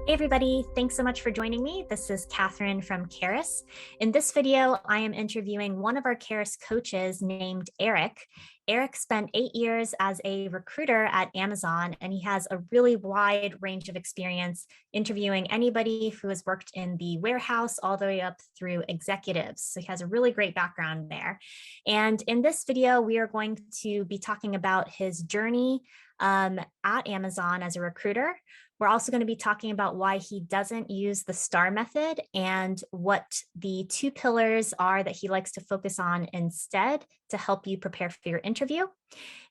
Hey everybody, thanks so much for joining me. This is Catherine from Karis. In this video, I am interviewing one of our Karis coaches named Eric. Eric spent 8 years as a recruiter at Amazon, and he has a really wide range of experience interviewing anybody who has worked in the warehouse all the way up through executives. So he has a really great background there. And in this video, we are going to be talking about his journey at Amazon as a recruiter. We're also going to be talking about why he doesn't use the STAR method and what the 2 pillars are that he likes to focus on instead to help you prepare for your interview.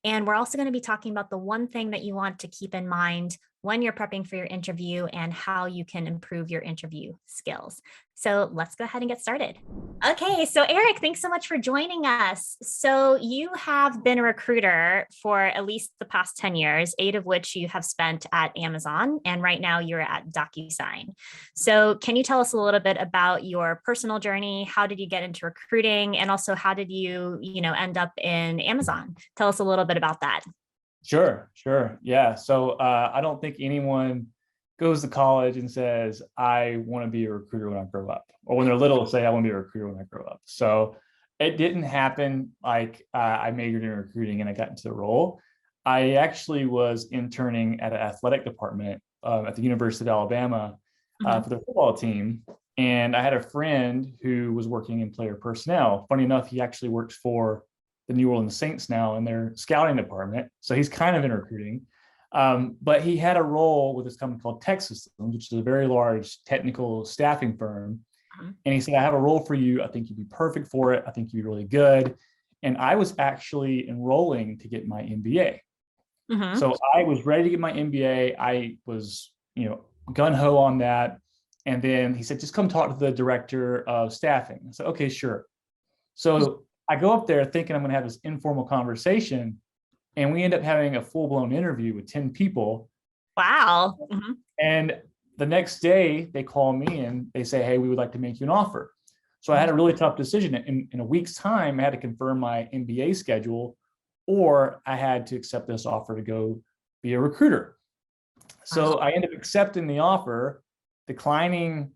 And we're also going to be talking about the one thing that you want to keep in mind when you're prepping for your interview and how you can improve your interview skills. So let's go ahead and get started. Okay, so Eric, thanks so much for joining us. So you have been a recruiter for at least the past 10 years, 8 of which you have spent at Amazon, and right now you're at DocuSign. So can you tell us a little bit about your personal journey? How did you get into recruiting? And also how did you end up in Amazon? Tell us a little bit about that. Sure. Yeah. So I don't think anyone goes to college and says, I want to be a recruiter when I grow up, or when they're little, say, I want to be a recruiter when I grow up. So it didn't happen like I majored in recruiting and I got into the role. I actually was interning at an athletic department at the University of Alabama for the football team. And I had a friend who was working in player personnel. Funny enough, he actually works for the New Orleans Saints now in their scouting department. So he's kind of in recruiting. But he had a role with this company called Tech Systems, which is a very large technical staffing firm. And he said, I have a role for you. I think you'd be perfect for it. I think you'd be really good. And I was actually enrolling to get my MBA. So I was ready to get my MBA. I was, gun-ho on that. And then he said, just come talk to the director of staffing. I said, okay, sure. So I go up there thinking I'm going to have this informal conversation, and we end up having a full-blown interview with 10 people. Wow. And the next day they call me and they say, hey, we would like to make you an offer. So I had a really tough decision. In a week's time, I had to confirm my MBA schedule, or I had to accept this offer to go be a recruiter. So I ended up accepting the offer, declining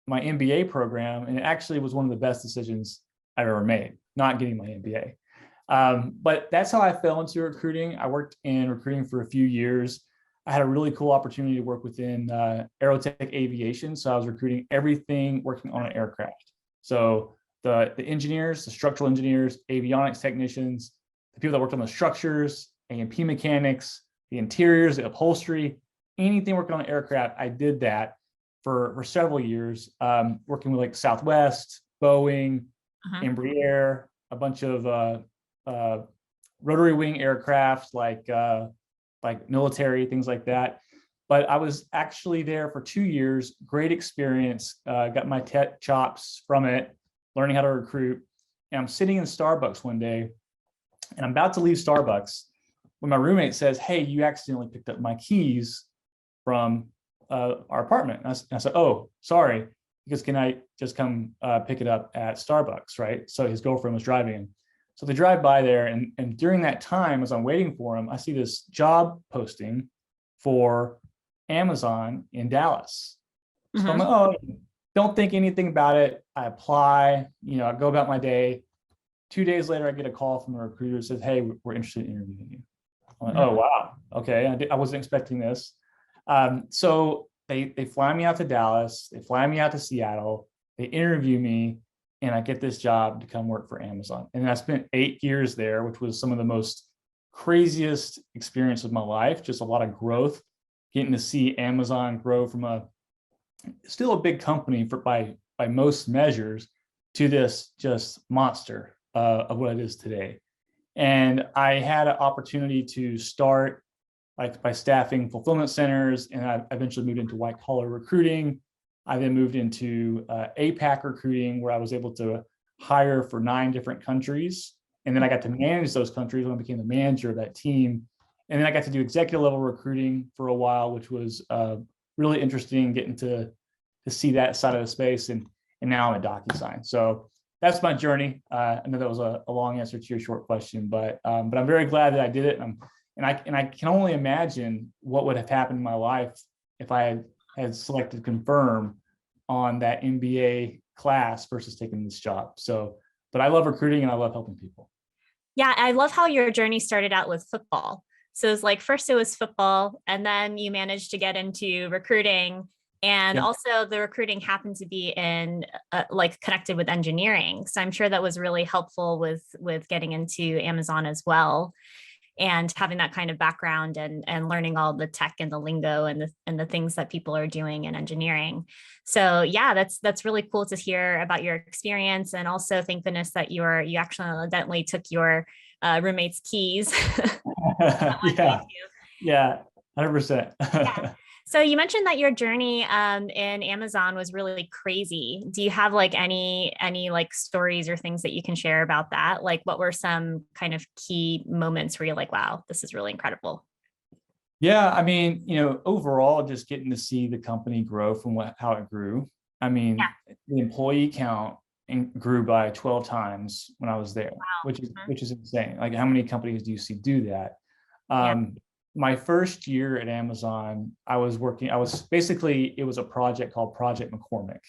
my MBA program, and it actually was one of the best decisions I've ever made, not getting my MBA. But that's how I fell into recruiting. I worked in recruiting for a few years. I had a really cool opportunity to work within aerotech aviation. So I was recruiting everything working on an aircraft. So the engineers, the structural engineers, avionics technicians, the people that worked on the structures, A&P mechanics, the interiors, the upholstery, anything working on an aircraft, I did that for several years, working with like Southwest, Boeing, Embraer, a bunch of rotary wing aircraft like military, things like that. But I was actually there for 2 years, great experience, got my tech chops from it, learning how to recruit. And I'm sitting in Starbucks one day, and I'm about to leave Starbucks when my roommate says, hey, you accidentally picked up my keys from our apartment. And I said, oh, sorry, because can I just come pick it up at Starbucks, right? So his girlfriend was driving him. So they drive by there, and during that time, as I'm waiting for him, I see this job posting for Amazon in Dallas. So I'm like, oh, don't think anything about it. I apply, I go about my day. 2 days later, I get a call from a recruiter who says, hey, we're interested in interviewing you. I'm like, oh, wow. Okay, I wasn't expecting this. So they fly me out to Dallas, they fly me out to Seattle, they interview me, and I get this job to come work for Amazon. And I spent 8 years there, which was some of the most craziest experience of my life, just a lot of growth, getting to see Amazon grow from still a big company by most measures to this just monster of what it is today. And I had an opportunity to start by staffing fulfillment centers, and I eventually moved into white collar recruiting. I then moved into APAC recruiting, where I was able to hire for 9 different countries. And then I got to manage those countries when I became the manager of that team. And then I got to do executive level recruiting for a while, which was really interesting, getting to see that side of the space. And now I'm at DocuSign. So that's my journey. I know that was a long answer to your short question, but I'm very glad that I did it. And I can only imagine what would have happened in my life if I had selected confirm on that MBA class versus taking this job. So, but I love recruiting and I love helping people. Yeah, I love how your journey started out with football. So it's like first it was football, and then you managed to get into recruiting. And Yeah. also the recruiting happened to be in like connected with engineering. So I'm sure that was really helpful with getting into Amazon as well, and having that kind of background and learning all the tech and the lingo and the things that people are doing in engineering. So yeah, that's really cool to hear about your experience. And also thank goodness that you accidentally took your roommate's keys. Yeah. Yeah. 100%. Yeah. So you mentioned that your journey in Amazon was really crazy. Do you have like any like stories or things that you can share about that? Like what were some kind of key moments where you're like, wow, this is really incredible? Yeah, I mean, overall, just getting to see the company grow from how it grew. I mean, Yeah. the employee count grew by 12 times when I was there, Wow. which is insane. Like, how many companies do you see do that? Yeah. My first year at Amazon, I was basically, it was a project called Project McCormick.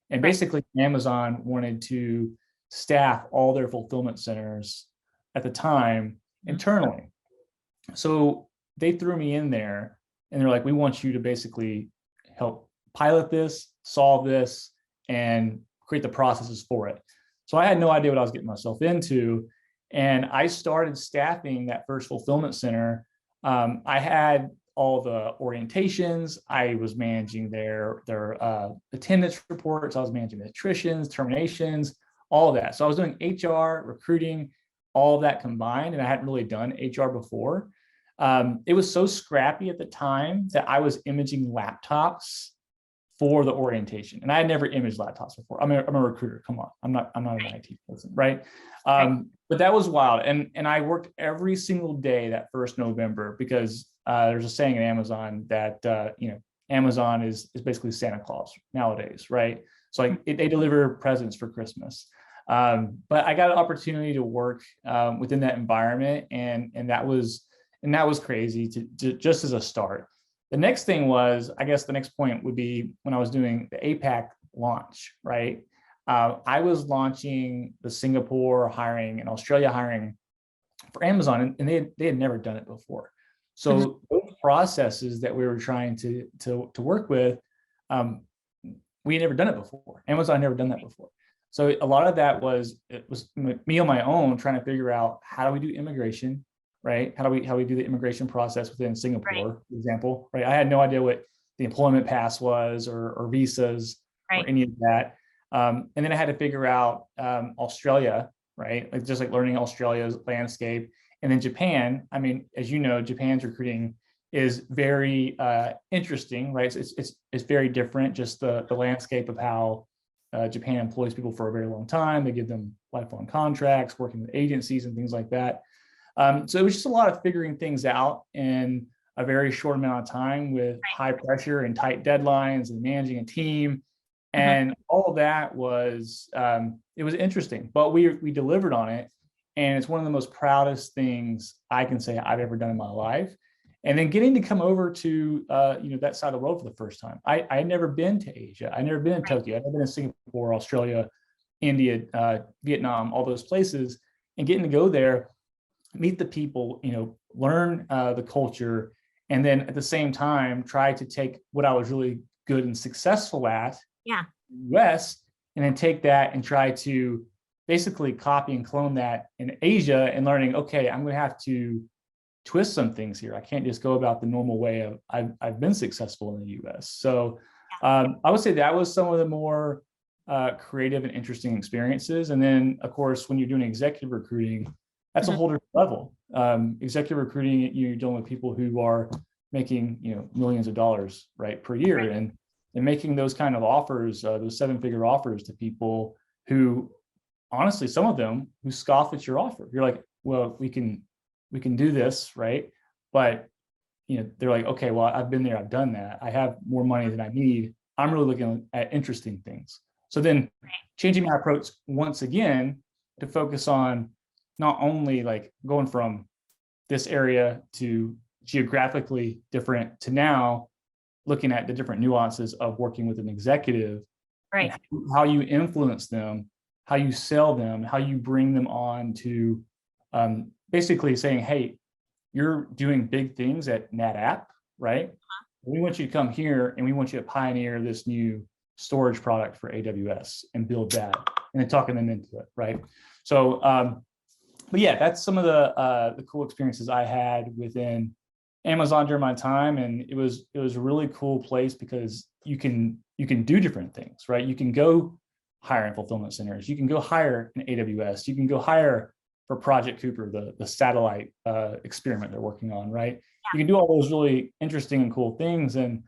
And Right. basically, Amazon wanted to staff all their fulfillment centers at the time internally. So they threw me in there and they're like, we want you to basically help pilot this, solve this, and create the processes for it. So I had no idea what I was getting myself into. And I started staffing that first fulfillment center. I had all the orientations. I was managing their attendance reports. I was managing attritions, terminations, all of that. So I was doing HR, recruiting, all of that combined, and I hadn't really done HR before. It was so scrappy at the time that I was imaging laptops for the orientation, and I had never imaged laptops before. I'm a recruiter. Come on, I'm not an IT person, right? But that was wild, and I worked every single day that first November because there's a saying in Amazon that Amazon is basically Santa Claus nowadays, right? So like they deliver presents for Christmas. But I got an opportunity to work within that environment, and that was crazy to just as a start. The next thing was, I guess the next point would be when I was doing the APAC launch, right? I was launching the Singapore hiring and Australia hiring for Amazon, and they had never done it before. So those processes that we were trying to work with, we had never done it before. Amazon had never done that before. So a lot of that was me on my own trying to figure out, how do we do immigration, right? How do we do the immigration process within Singapore, for example, right? I had no idea what the employment pass was or visas or any of that. And then I had to figure out Australia, right? Like just like learning Australia's landscape. And then Japan, I mean, as you know, Japan's recruiting is very interesting, right? It's very different, just the landscape of how Japan employs people for a very long time. They give them lifelong contracts, working with agencies and things like that. So it was just a lot of figuring things out in a very short amount of time with high pressure and tight deadlines and managing a team. And all of that was, it was interesting, but we delivered on it. And it's one of the most proudest things I can say I've ever done in my life. And then getting to come over to that side of the world for the first time. I had never been to Asia. I'd never been in Tokyo. I'd never been in Singapore, Australia, India, Vietnam, all those places. And getting to go there, meet the people, learn the culture, and then at the same time try to take what I was really good and successful at, US, and then take that and try to basically copy and clone that in Asia, and learning, okay, I'm going to have to twist some things here. I can't just go about the normal way of I've been successful in the US. So I would say that was some of the more creative and interesting experiences. And then, of course, when you're doing executive recruiting, that's a whole different level. Executive recruiting, you're dealing with people who are making millions of dollars per year, and making those kind of offers, those 7-figure offers to people who, honestly, some of them who scoff at your offer. You're like, well, we can do this, right? But they're like, okay, well, I've been there, I've done that. I have more money than I need. I'm really looking at interesting things. So then changing my approach once again to focus on not only like going from this area to geographically different to now looking at the different nuances of working with an executive, Right. and how you influence them, how you sell them, how you bring them on to basically saying, hey, you're doing big things at NetApp, right? We want you to come here and we want you to pioneer this new storage product for AWS and build that, and then talking them into it, right? So, but yeah, that's some of the cool experiences I had within Amazon during my time, and it was a really cool place because you can do different things, right? You can go hire in fulfillment centers, you can go hire in AWS, you can go hire for Project Cooper, the satellite experiment they're working on, right? You can do all those really interesting and cool things, and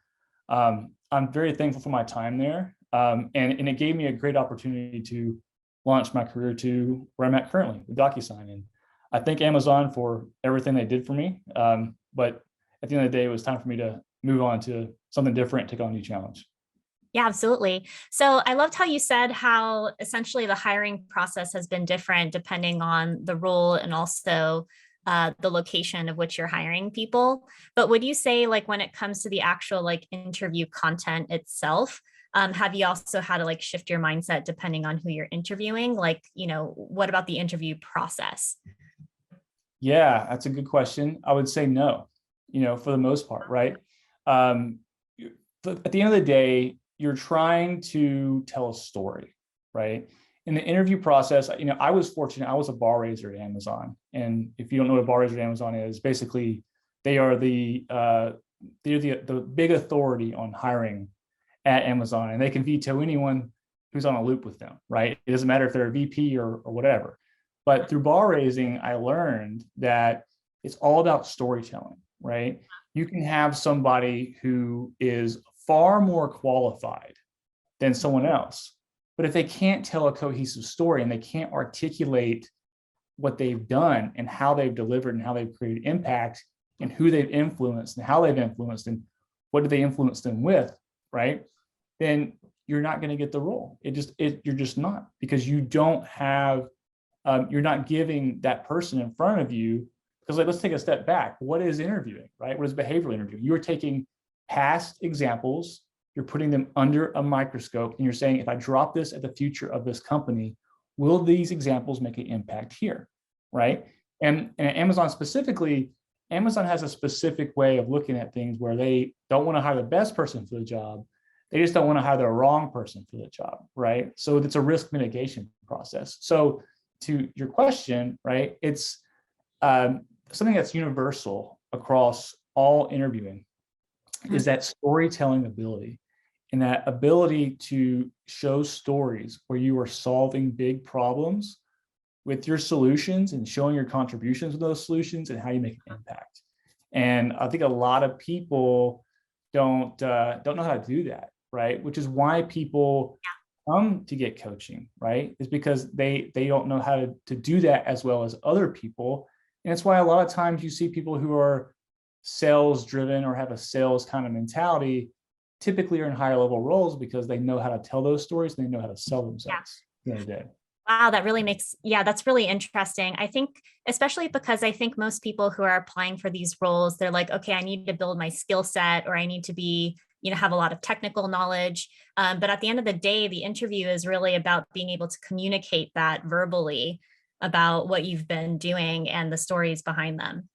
I'm very thankful for my time there, and it gave me a great opportunity to launch my career to where I'm at currently with DocuSign. And I thank Amazon for everything they did for me. But at the end of the day, it was time for me to move on to something different, take on a new challenge. Yeah, absolutely. So I loved how you said how essentially the hiring process has been different depending on the role and also the location of which you're hiring people. But would you say, like, when it comes to the actual like interview content itself, have you also had to like shift your mindset depending on who you're interviewing? Like, what about the interview process? Yeah, that's a good question. I would say no, for the most part, right? But at the end of the day, you're trying to tell a story, right? In the interview process, I was fortunate. I was a bar raiser at Amazon, and if you don't know what a bar raiser at Amazon is, basically they are they're the big authority on hiring at Amazon, and they can veto anyone who's on a loop with them, right? It doesn't matter if they're a VP or whatever. But through bar raising, I learned that it's all about storytelling, right? You can have somebody who is far more qualified than someone else, but if they can't tell a cohesive story and they can't articulate what they've done and how they've delivered and how they've created impact and who they've influenced and how they've influenced and what do they influence them with, right? Then you're not going to get the role. You're just not, because you don't have, you're not giving that person in front of you. Because let's take a step back. What is interviewing, right? What is behavioral interviewing? You're taking past examples, you're putting them under a microscope, and you're saying, if I drop this at the future of this company, will these examples make an impact here, right? And Amazon specifically, Amazon has a specific way of looking at things where they don't want to hire the best person for the job. They just don't want to hire the wrong person for the job, right? So it's a risk mitigation process. So to your question, right, it's something that's universal across all interviewing is that storytelling ability, and that ability to show stories where you are solving big problems with your solutions and showing your contributions with those solutions and how you make an impact. And I think a lot of people don't know how to do that, right? Which is why people come to get coaching, right? Is because they don't know how to do that as well as other people. And it's why a lot of times you see people who are sales driven or have a sales kind of mentality typically are in higher level roles, because they know how to tell those stories and they know how to sell themselves at the end of the day. Wow, that really that's really interesting. I think, especially because I think most people who are applying for these roles, they're like, okay, I need to build my skill set, or I need to be, have a lot of technical knowledge. But at the end of the day, the interview is really about being able to communicate that verbally about what you've been doing and the stories behind them.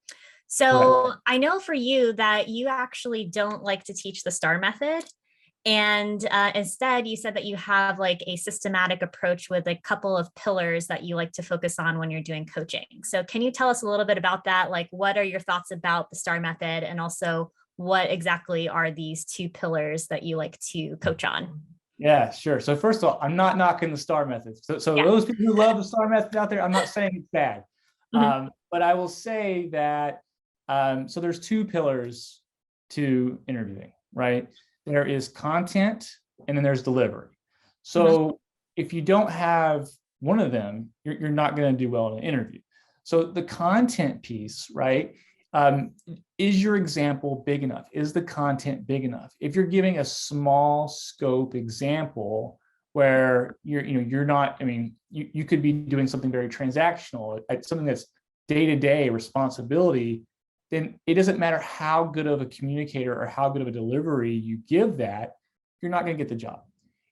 So I know for you that you actually don't like to teach the STAR method. And instead, you said that you have like a systematic approach with a couple of pillars that you like to focus on when you're doing coaching. So can you tell us a little bit about that? Like, what are your thoughts about the STAR method? And also, what exactly are these two pillars that you like to coach on? Yeah, sure. So first of all, I'm not knocking the STAR method. So those people who love the STAR method out there, I'm not saying it's bad. But I will say that, so there's two pillars to interviewing, right? There is content and then there's delivery. So if you don't have one of them, you're not going to do well in an interview. So the content piece, right? Is your example big enough? Is the content big enough? If you're giving a small scope example where you're not, I mean, you could be doing something very transactional, something that's day-to-day responsibility, then it doesn't matter how good of a communicator or how good of a delivery you give that, you're not going to get the job.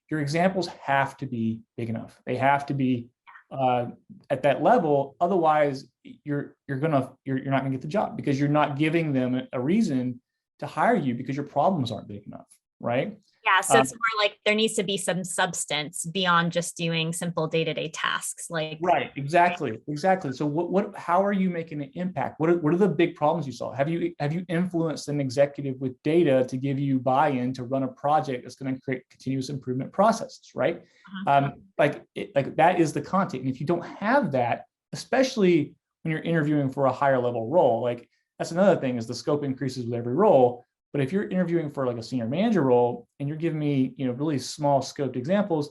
Your examples have to be big enough. They have to be at that level. Otherwise, you're not going to get the job, because you're not giving them a reason to hire you, because your problems aren't big enough, right? Yeah, so it's more like there needs to be some substance beyond just doing simple day-to-day tasks. Like, right, exactly. So how are you making an impact? What are the big problems you saw? Have you influenced an executive with data to give you buy-in to run a project that's going to create continuous improvement processes, right? Like that is the content. And if you don't have that, especially when you're interviewing for a higher level role, like that's another thing, is the scope increases with every role. But if you're interviewing for like a senior manager role and you're giving me, really small scoped examples,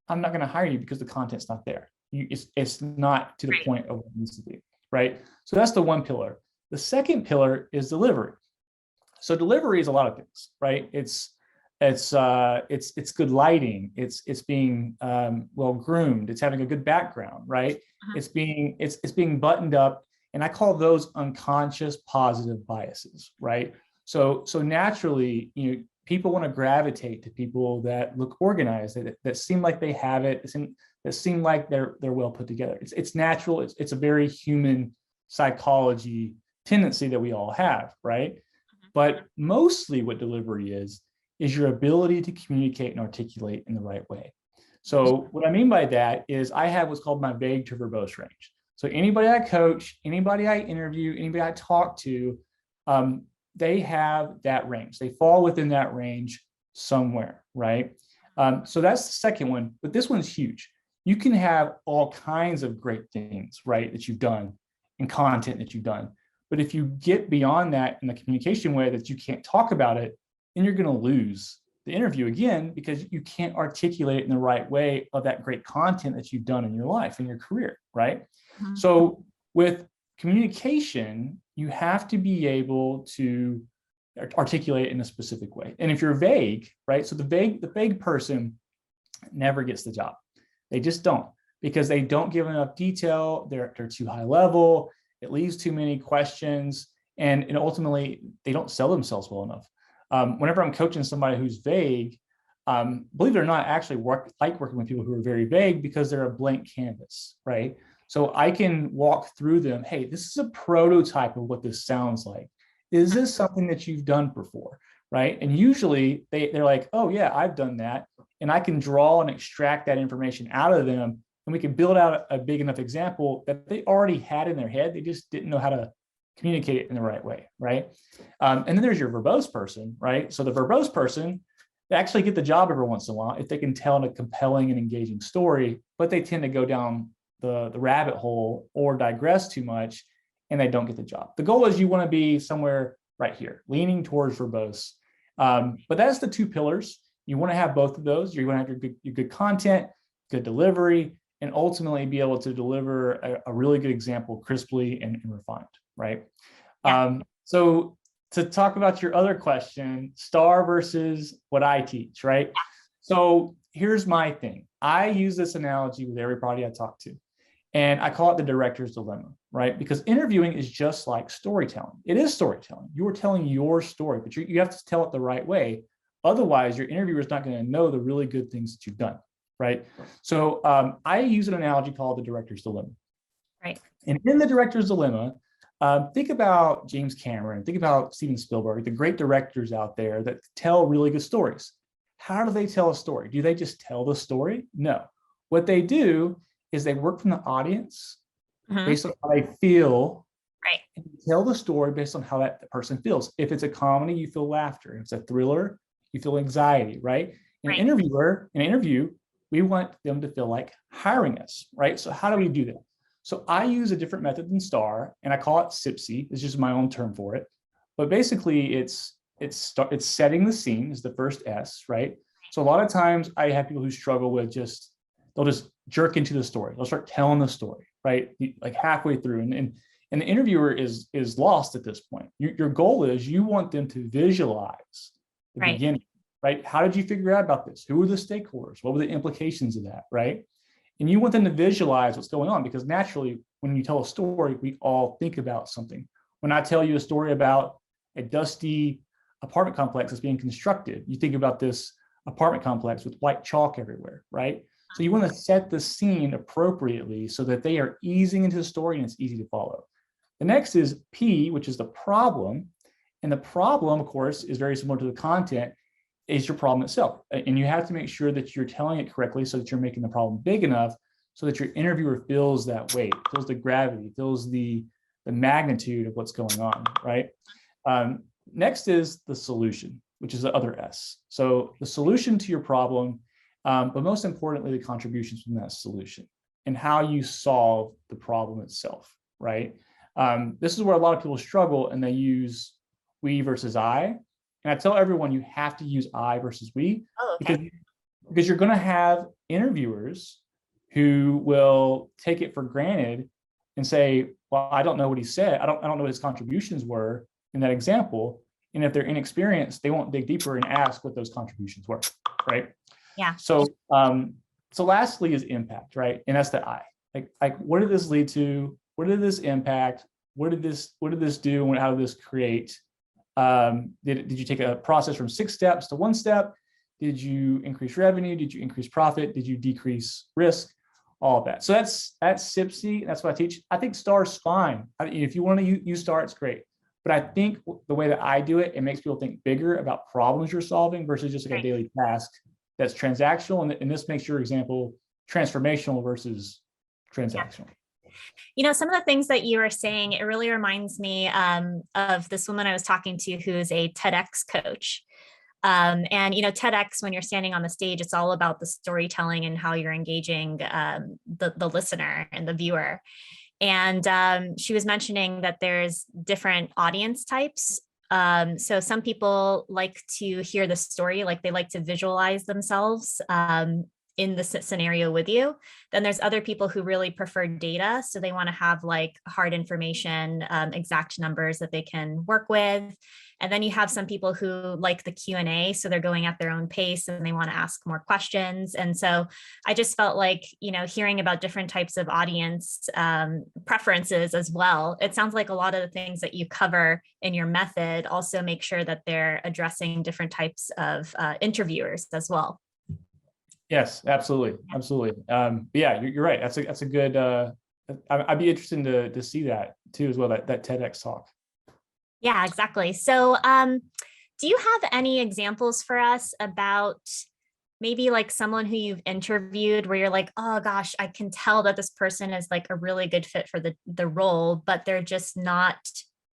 I'm not going to hire you because the content's not there. It's not to the point of what it needs to be, right? So that's the one pillar. The second pillar is delivery. So delivery is a lot of things, right? It's good lighting. It's being well groomed. It's having a good background, right? It's being buttoned up, and I call those unconscious positive biases, right? So naturally, people want to gravitate to people that look organized, that seem like they have it, that seem like they're well put together. It's natural. It's a very human psychology tendency that we all have, right? But mostly what delivery is your ability to communicate and articulate in the right way. So what I mean by that is I have what's called my vague to verbose range. So anybody I coach, anybody I interview, anybody I talk to, they have that range. They fall within that range somewhere, right? So that's the second one, but this one's huge. You can have all kinds of great things, right, that you've done and content that you've done. But if you get beyond that in the communication way that you can't talk about it, then you're going to lose the interview again, because you can't articulate it in the right way of that great content that you've done in your life, in your career, right? So with communication, you have to be able to articulate it in a specific way. And if you're vague, right? So the vague person never gets the job. They just don't, because they don't give enough detail. They're too high level. It leaves too many questions, and ultimately they don't sell themselves well enough. Whenever I'm coaching somebody who's vague, believe it or not, I actually like working with people who are very vague, because they're a blank canvas, right? So I can walk through them. Hey, this is a prototype of what this sounds like. Is this something that you've done before, right? And usually they're like, oh yeah, I've done that. And I can draw and extract that information out of them, and we can build out a big enough example that they already had in their head. They just didn't know how to communicate it in the right way, right? And then there's your verbose person, right? So the verbose person, they actually get the job every once in a while if they can tell a compelling and engaging story, but they tend to go down the rabbit hole or digress too much, and they don't get the job. The goal is you want to be somewhere right here, leaning towards verbose. But that's the two pillars. You want to have both of those. You want to have your good content, good delivery, and ultimately be able to deliver a really good example crisply and refined, right? Yeah. So to talk about your other question, STAR versus what I teach, right? Yeah. So here's my thing. I use this analogy with everybody I talk to, and I call it the director's dilemma, right? Because interviewing is just like storytelling. It is storytelling. You are telling your story, but you have to tell it the right way. Otherwise, your interviewer is not going to know the really good things that you've done, right? So I use an analogy called the director's dilemma. Right. And in the director's dilemma, think about James Cameron, think about Steven Spielberg, the great directors out there that tell really good stories. How do they tell a story? Do they just tell the story? No. What they do is they work from the audience based on how they feel, right, and tell the story based on how that person feels. If it's a comedy, you feel laughter. If it's a thriller, you feel anxiety, right? An interview, we want them to feel like hiring us, right? So how do we do that? So I use a different method than STAR, and I call it SIPSI. It's just my own term for it. But basically, it's setting the scene is the first S, right? So a lot of times I have people who struggle with they'll just jerk into the story. They'll start telling the story, right? Like halfway through, and the interviewer is lost at this point. Your goal is you want them to visualize the beginning, right? How did you figure out about this? Who were the stakeholders? What were the implications of that, right? And you want them to visualize what's going on, because naturally, when you tell a story, we all think about something. When I tell you a story about a dusty apartment complex that's being constructed, you think about this apartment complex with white chalk everywhere, right? So you want to set the scene appropriately so that they are easing into the story and it's easy to follow. The next is P, which is the problem. And the problem, of course, is very similar to the content, is your problem itself. And you have to make sure that you're telling it correctly so that you're making the problem big enough so that your interviewer feels that weight, feels the gravity, feels the magnitude of what's going on, right? Next is the solution, which is the other S. So the solution to your problem, but most importantly, the contributions from that solution and how you solve the problem itself, right? This is where a lot of people struggle and they use we versus I. And I tell everyone you have to use I versus we. Oh, okay. because you're going to have interviewers who will take it for granted and say, well, I don't know what he said. I don't know what his contributions were in that example. And if they're inexperienced, they won't dig deeper and ask what those contributions were, right? Yeah. So lastly is impact, right? And that's the I. Like what did this lead to? What did this impact? What did this do? And how did this create? Did you take a process from 6 steps to 1 step? Did you increase revenue? Did you increase profit? Did you decrease risk? All of that. So that's SIPC. That's what I teach. I think STAR's fine. If you want to use STAR, it's great. But I think the way that I do it, it makes people think bigger about problems you're solving versus just like a daily task that's transactional. And this makes your example transformational versus transactional. You know, some of the things that you were saying, it really reminds me of this woman I was talking to who is a TEDx coach. And, you know, TEDx, when you're standing on the stage, it's all about the storytelling and how you're engaging the listener and the viewer. And she was mentioning that there's different audience types. So some people like to hear the story, like they like to visualize themselves in the scenario with you. Then there's other people who really prefer data. So they want to have like hard information, exact numbers that they can work with. And then you have some people who like the Q&A. So they're going at their own pace and they want to ask more questions. And so I just felt like, you know, hearing about different types of audience preferences as well. It sounds like a lot of the things that you cover in your method also make sure that they're addressing different types of interviewers as well. Yes, absolutely. Absolutely. Yeah, you're right. That's a good, I'd be interested to see that too, as well, that TEDx talk. Yeah, exactly. So do you have any examples for us about maybe like someone who you've interviewed where you're like, oh gosh, I can tell that this person is like a really good fit for the role, but they're just not,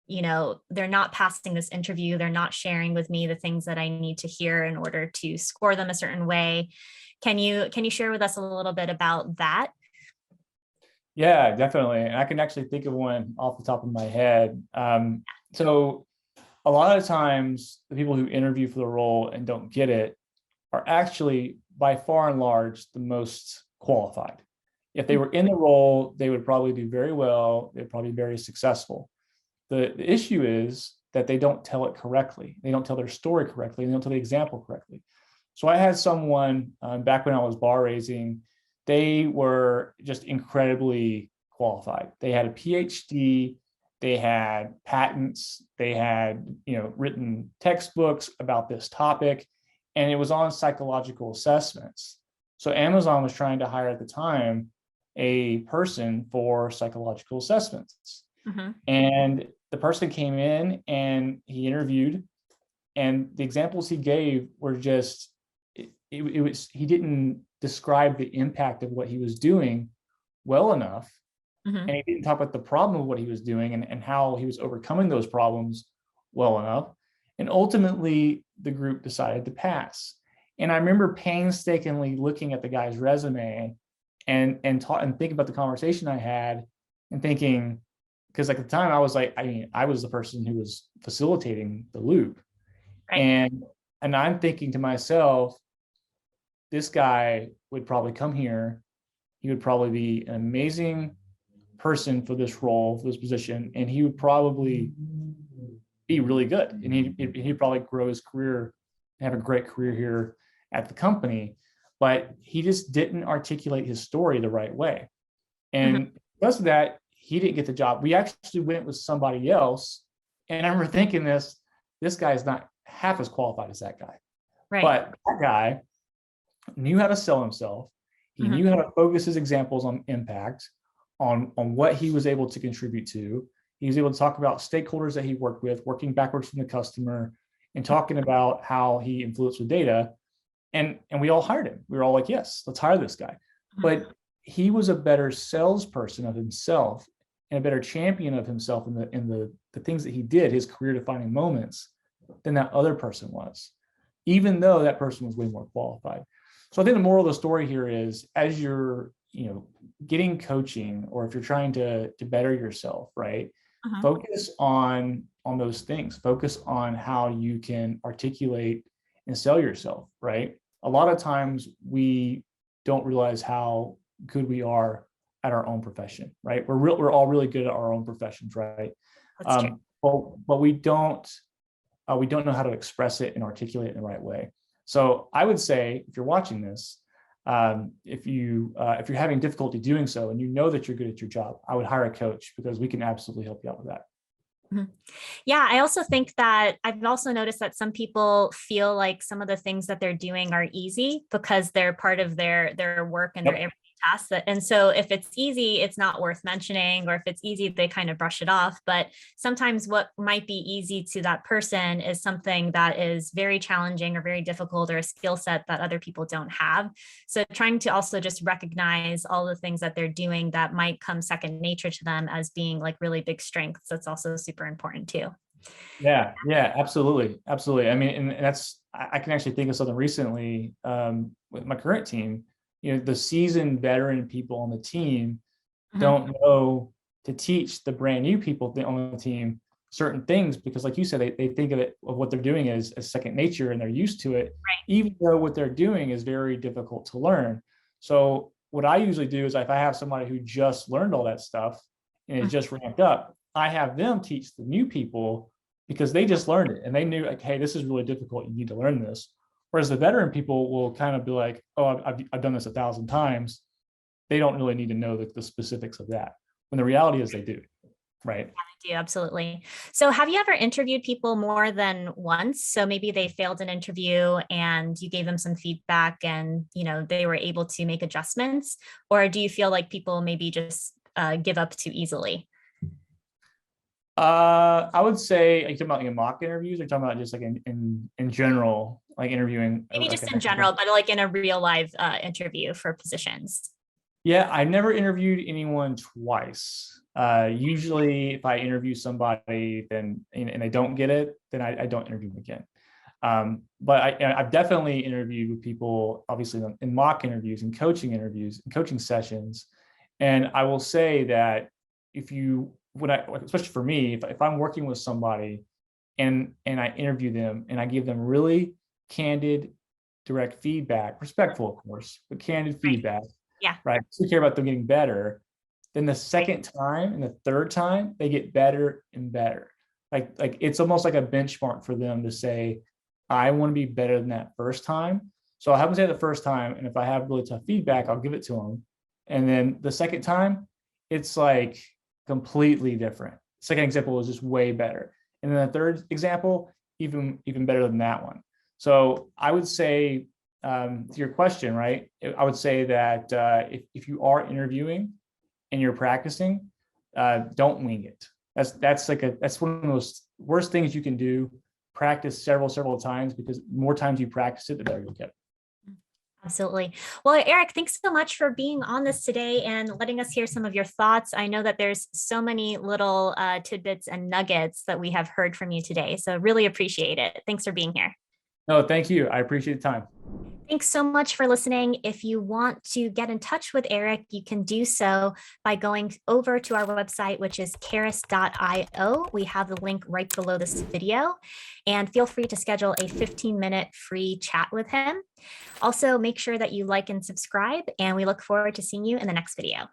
you know, they're not passing this interview. They're not sharing with me the things that I need to hear in order to score them a certain way. Can you share with us a little bit about that? Yeah, definitely. And I can actually think of one off the top of my head. So a lot of times the people who interview for the role and don't get it are actually by far and large the most qualified. If they were in the role, they would probably do very well. They'd probably be very successful. The issue is that they don't tell it correctly. They don't tell their story correctly. They don't tell the example correctly. So I had someone back when I was bar raising, they were just incredibly qualified. They had a PhD, they had patents, they had, you know, written textbooks about this topic, and it was on psychological assessments. So Amazon was trying to hire at the time a person for psychological assessments. Mm-hmm. And the person came in and he interviewed, and the examples he gave were just, it was, he didn't describe the impact of what he was doing well enough. Mm-hmm. And he didn't talk about the problem of what he was doing and how he was overcoming those problems well enough. And ultimately the group decided to pass. And I remember painstakingly looking at the guy's resume and thinking about the conversation I had and thinking, because like at the time I was like, I was the person who was facilitating the loop. Right. And I'm thinking to myself, this guy would probably come here. He would probably be an amazing person for this role, for this position, and he would probably be really good. And he'd probably grow his career and have a great career here at the company. But he just didn't articulate his story the right way. And because of that, he didn't get the job. We actually went with somebody else. And I remember thinking this guy is not half as qualified as that guy. Right. But that guy knew how to sell himself. He knew how to focus his examples on impact, on what he was able to contribute to. He was able to talk about stakeholders that he worked with, working backwards from the customer, and talking about how he influenced with data. And we all hired him. We were all like, yes, let's hire this guy. But he was a better salesperson of himself and a better champion of himself in the things that he did, his career defining moments, than that other person was, even though that person was way more qualified. So I think the moral of the story here is, as you're, getting coaching, or if you're trying to better yourself, right? Focus on those things. Focus on how you can articulate and sell yourself, right? A lot of times we don't realize how good we are at our own profession, right? We're all really good at our own professions, right? That's true. But we don't know how to express it and articulate it in the right way. So I would say, if you're watching this, if you're having difficulty doing so, and you know that you're good at your job, I would hire a coach, because we can absolutely help you out with that. Yeah, I also think that I've also noticed that some people feel like some of the things that they're doing are easy because they're part of their work and their everyday tasks. And so if it's easy, it's not worth mentioning, or if it's easy, they kind of brush it off. But sometimes what might be easy to that person is something that is very challenging or very difficult, or a skill set that other people don't have. So trying to also just recognize all the things that they're doing that might come second nature to them as being like really big strengths. That's also super important too. Yeah, absolutely. I mean, and that's, I can actually think of something recently with my current team. The seasoned veteran people on the team don't know to teach the brand new people on the team certain things, because like you said, they think of what they're doing as second nature, and they're used to it, even though what they're doing is very difficult to learn. So what I usually do is, if I have somebody who just learned all that stuff and is just ramped up, I have them teach the new people, because they just learned it and they knew, like, hey, this is really difficult, you need to learn this. Whereas the veteran people will kind of be like, oh, I've done this 1,000 times. They don't really need to know the specifics of that, when the reality is they do, right? Yeah, I do, absolutely. So have you ever interviewed people more than once? So maybe they failed an interview and you gave them some feedback and, they were able to make adjustments? Or do you feel like people maybe just give up too easily? I would say, are you talking about like mock interviews, or talking about just like in general, like interviewing? Maybe just in general, but like in a real live interview for positions. Yeah, I never interviewed anyone twice. Usually if I interview somebody and they don't get it, then I don't interview them again. But I've definitely interviewed with people, obviously in mock interviews and coaching sessions. And I will say that especially for me, if I'm working with somebody and I interview them and I give them really candid, direct feedback, respectful, of course, but candid feedback, right? To care about them getting better, then the second time and the third time, they get better and better. Like it's almost like a benchmark for them to say, I want to be better than that first time. So I have them say the first time, and if I have really tough feedback, I'll give it to them. And then the second time, it's like completely different. Second example was just way better. And then the third example, even better than that one. So I would say, to your question, right? I would say that if you are interviewing and you're practicing, don't wing it. That's one of the most worst things you can do. Practice several times, because the more times you practice it, the better you'll get. Absolutely. Well, Eric, thanks so much for being on this today and letting us hear some of your thoughts. I know that there's so many little tidbits and nuggets that we have heard from you today. So really appreciate it. Thanks for being here. No, thank you. I appreciate the time. Thanks so much for listening. If you want to get in touch with Eric, you can do so by going over to our website, which is keris.io. We have the link right below this video, and feel free to schedule a 15-minute free chat with him. Also, make sure that you like and subscribe, and we look forward to seeing you in the next video.